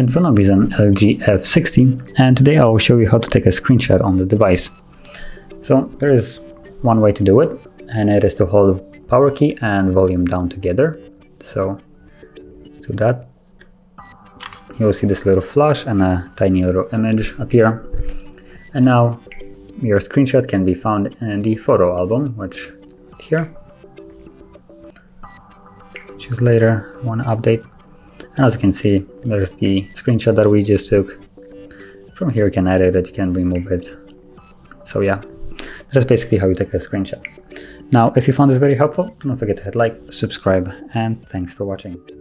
In front of me is an LG F60, and today I will show you how to take a screenshot on the device. So there is one way to do it, and it is to hold power key and volume down together. So let's do that. You'll see this little flash and a tiny little image appear. And now your screenshot can be found in the photo album, which here. Choose later, want to update. And as you can see, there's the screenshot that we just took. From here you can edit it, you can remove it. So yeah, that's basically how you take a screenshot. Now, if you found this very helpful, don't forget to hit like, subscribe, and thanks for watching.